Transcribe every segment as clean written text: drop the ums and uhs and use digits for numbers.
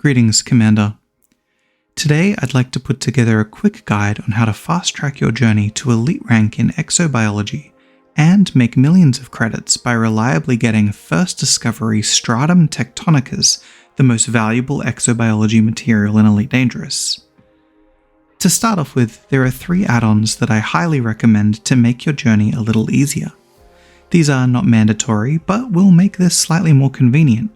Greetings, Commander. Today I'd like to put together a quick guide on how to fast-track your journey to elite rank in Exobiology and make millions of credits by reliably getting first discovery Stratum Tectonicas, the most valuable exobiology material in Elite Dangerous. To start off with, there are 3 add-ons that I highly recommend to make your journey a little easier. These are not mandatory, but will make this slightly more convenient.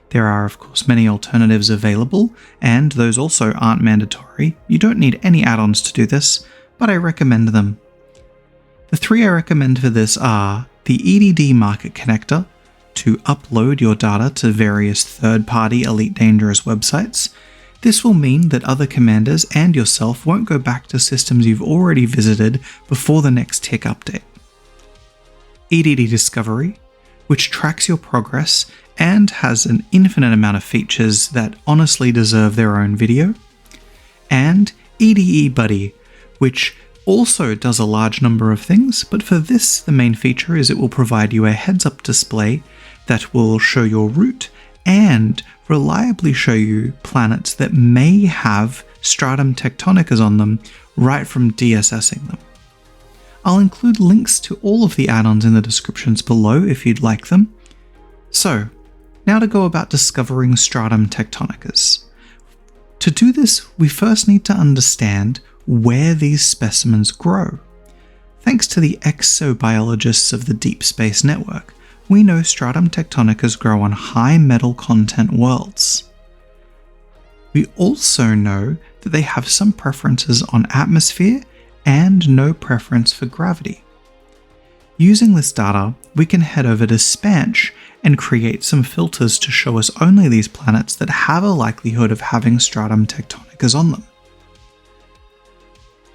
There are of course many alternatives available, and those also aren't mandatory. You don't need any add-ons to do this, but I recommend them. The 3 I recommend for this are the EDD Market Connector, to upload your data to various third-party Elite Dangerous websites. This will mean that other commanders and yourself won't go back to systems you've already visited before the next tick update. EDD Discovery, which tracks your progress and has an infinite amount of features that honestly deserve their own video. And EDE Buddy, which also does a large number of things, but for this the main feature is it will provide you a heads-up display that will show your route and reliably show you planets that may have Stratum Tectonicas on them right from DSSing them. I'll include links to all of the add-ons in the descriptions below if you'd like them. So, now to go about discovering Stratum Tectonicas. To do this, we first need to understand where these specimens grow. Thanks to the exobiologists of the Deep Space Network, we know Stratum Tectonicas grow on high metal content worlds. We also know that they have some preferences on atmosphere and no preference for gravity. Using this data, we can head over to Spansh and create some filters to show us only these planets that have a likelihood of having Stratum Tectonicas on them.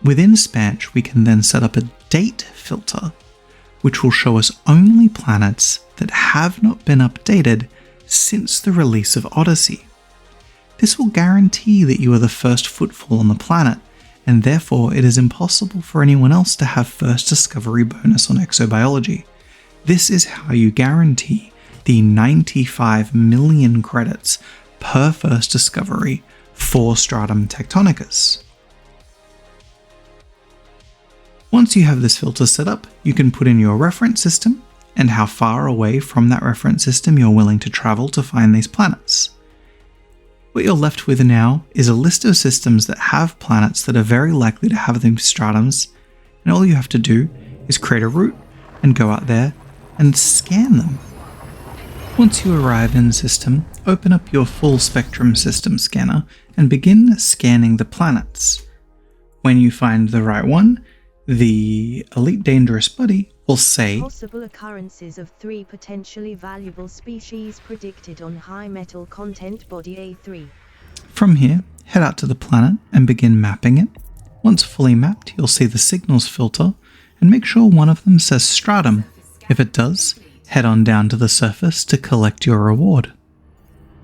Within Spansh, we can then set up a date filter, which will show us only planets that have not been updated since the release of Odyssey. This will guarantee that you are the first footfall on the planet, and therefore it is impossible for anyone else to have first discovery bonus on exobiology. This is how you guarantee the 95 million credits per first discovery for Stratum Tectonicas. Once you have this filter set up, you can put in your reference system and how far away from that reference system you're willing to travel to find these planets. What you're left with now is a list of systems that have planets that are very likely to have these stratums, and all you have to do is create a route and go out there and scan them. Once you arrive in the system, open up your full spectrum system scanner and begin scanning the planets. When you find the right one, the Elite Dangerous Buddy will say possible occurrences of 3 potentially valuable species predicted on high metal content body A3. From here, head out to the planet and begin mapping it. Once fully mapped, you'll see the signals filter and make sure one of them says Stratum. If it does, head on down to the surface to collect your reward.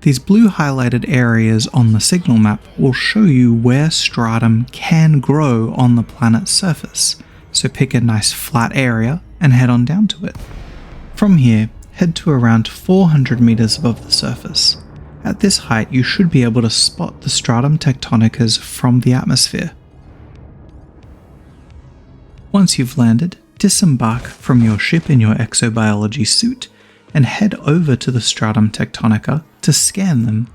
These blue highlighted areas on the signal map will show you where Stratum can grow on the planet's surface, so pick a nice flat area and head on down to it. From here, head to around 400 meters above the surface. At this height, you should be able to spot the Stratum Tectonicas from the atmosphere. Once you've landed, disembark from your ship in your exobiology suit and head over to the Stratum Tectonica to scan them.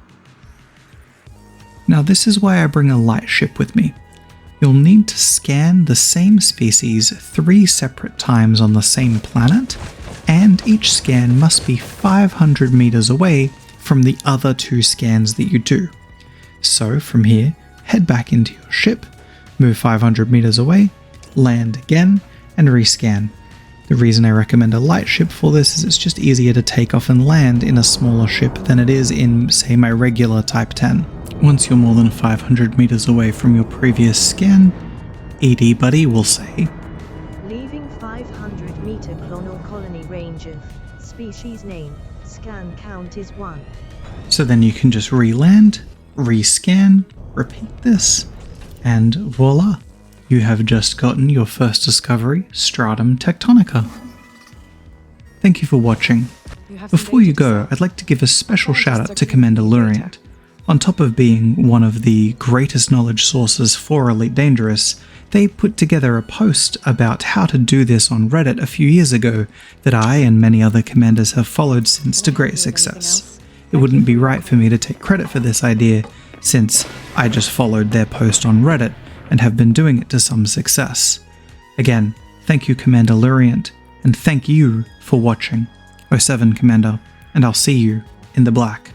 Now this is why I bring a light ship with me. You'll need to scan the same species 3 separate times on the same planet, and each scan must be 500 meters away from the other 2 scans that you do. So from here, head back into your ship, move 500 meters away, land again, and rescan. The reason I recommend a light ship for this is it's just easier to take off and land in a smaller ship than it is in, say, my regular Type 10. Once you're more than 500 meters away from your previous scan, ED Buddy will say, leaving 500 meter clonal colony range of species name, scan count is 1. So then you can just re-land, rescan, repeat this, and voila! You have just gotten your first discovery, Stratum Tectonica. Thank you for watching. Before you go, I'd like to give a special shout out to Commander Luriant. On top of being one of the greatest knowledge sources for Elite Dangerous, they put together a post about how to do this on Reddit a few years ago that I and many other commanders have followed since to great success. It wouldn't be right for me to take credit for this idea, since I just followed their post on Reddit and have been doing it to some success. Again, thank you Commander Luriant, and thank you for watching. 07 Commander, and I'll see you in the black.